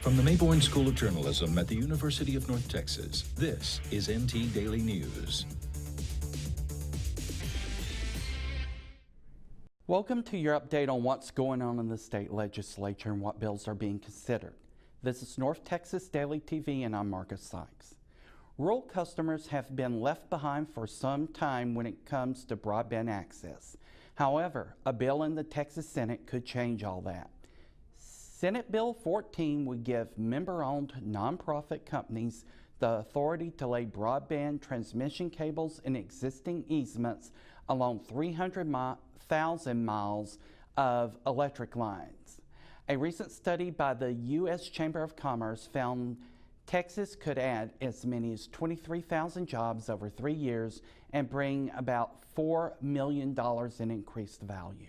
From the Mayborn School of Journalism at the University of North Texas, this is NT Daily News. Welcome to your update on what's going on in the state legislature and what bills are being considered. This is North Texas Daily TV and I'm Marcus Sykes. Rural customers have been left behind for some time when it comes to broadband access. However, a bill in the Texas Senate could change all that. Senate Bill 14 would give member-owned nonprofit companies the authority to lay broadband transmission cables in existing easements along 300,000 miles of electric lines. A recent study by the U.S. Chamber of Commerce found Texas could add as many as 23,000 jobs over 3 years and bring about $4 million in increased value.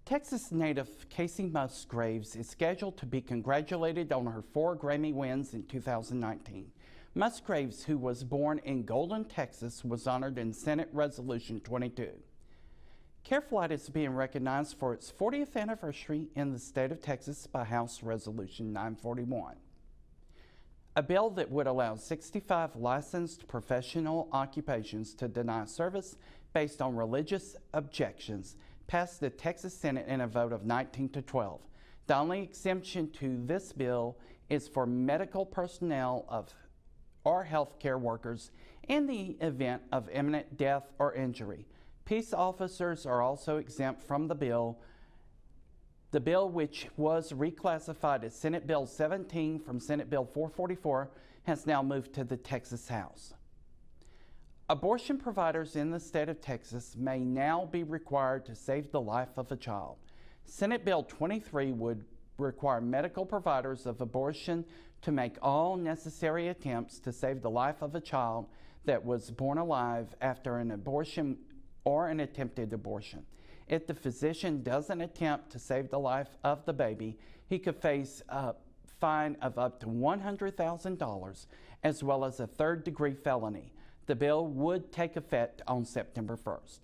Texas native Casey Musgraves is scheduled to be congratulated on her 4 Grammy wins in 2019. Musgraves, who was born in Golden, Texas, was honored in Senate Resolution 22. CareFlight is being recognized for its 40th anniversary in the state of Texas by House Resolution 941. A bill that would allow 65 licensed professional occupations to deny service based on religious objections passed the Texas Senate in a vote of 19-12. The only exemption to this bill is for medical personnel or healthcare workers in the event of imminent death or injury. Peace officers are also exempt from the bill. The bill, which was reclassified as Senate Bill 17 from Senate Bill 444, has now moved to the Texas House. Abortion providers in the state of Texas may now be required to save the life of a child. Senate Bill 23 would require medical providers of abortion to make all necessary attempts to save the life of a child that was born alive after an abortion or an attempted abortion. If the physician doesn't attempt to save the life of the baby, he could face a fine of up to $100,000 as well as a third-degree felony. The bill would take effect on September 1st.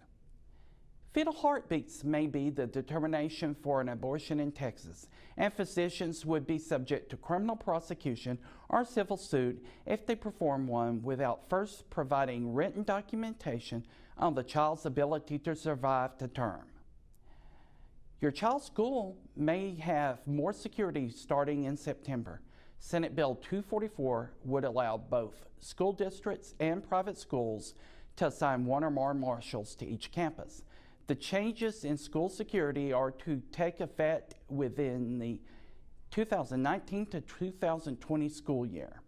Fetal heartbeats may be the determination for an abortion in Texas, and physicians would be subject to criminal prosecution or civil suit if they perform one without first providing written documentation on the child's ability to survive to term. Your child's school may have more security starting in September. Senate Bill 244 would allow both school districts and private schools to assign one or more marshals to each campus. The changes in school security are to take effect within the 2019 to 2020 school year.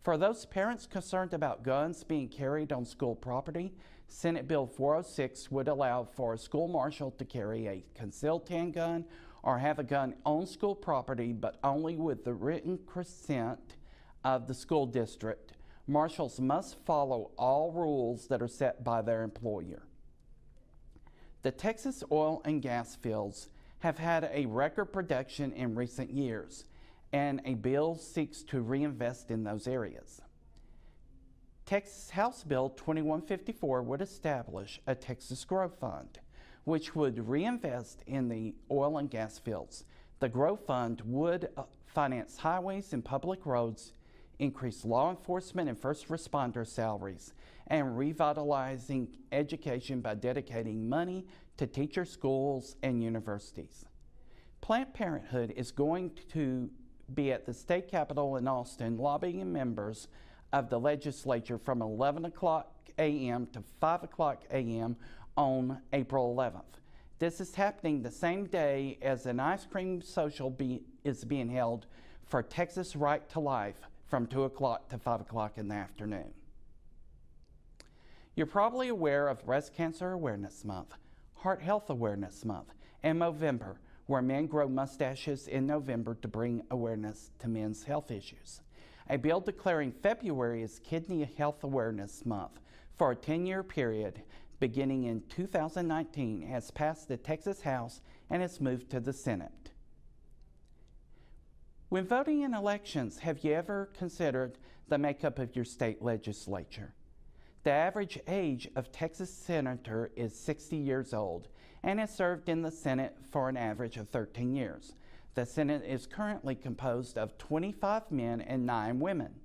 For those parents concerned about guns being carried on school property, Senate Bill 406 would allow for a school marshal to carry a concealed handgun or have a gun on school property, but only with the written consent of the school district. Marshals must follow all rules that are set by their employer. The Texas oil and gas fields have had a record production in recent years, and a bill seeks to reinvest in those areas. Texas House Bill 2154 would establish a Texas Growth Fund, which would reinvest in the oil and gas fields. The Growth Fund would finance highways and public roads, increase law enforcement and first responder salaries, and revitalizing education by dedicating money to teacher schools and universities. Planned Parenthood is going to be at the state capitol in Austin lobbying members of the legislature from 11 o'clock a.m. to 5 o'clock a.m. on April 11th. This is happening the same day as an ice cream social is being held for Texas Right to Life from 2 o'clock to 5 o'clock in the afternoon. You're probably aware of Breast Cancer Awareness Month, Heart Health Awareness Month, and Movember, where men grow mustaches in November to bring awareness to men's health issues. A bill declaring February as Kidney Health Awareness Month for a 10-year period beginning in 2019 has passed the Texas House and has moved to the Senate. When voting in elections, have you ever considered the makeup of your state legislature? The average age of Texas senator is 60 years old and has served in the Senate for an average of 13 years. The Senate is currently composed of 25 men and 9 women,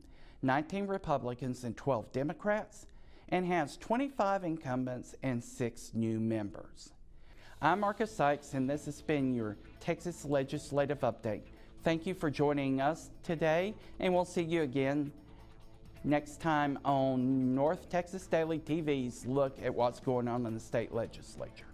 19 Republicans and 12 Democrats, and has 25 incumbents and 6 new members. I'm Marcus Sykes, and this has been your Texas Legislative Update. Thank you for joining us today, and we'll see you again next time on North Texas Daily TV's look at what's going on in the state legislature.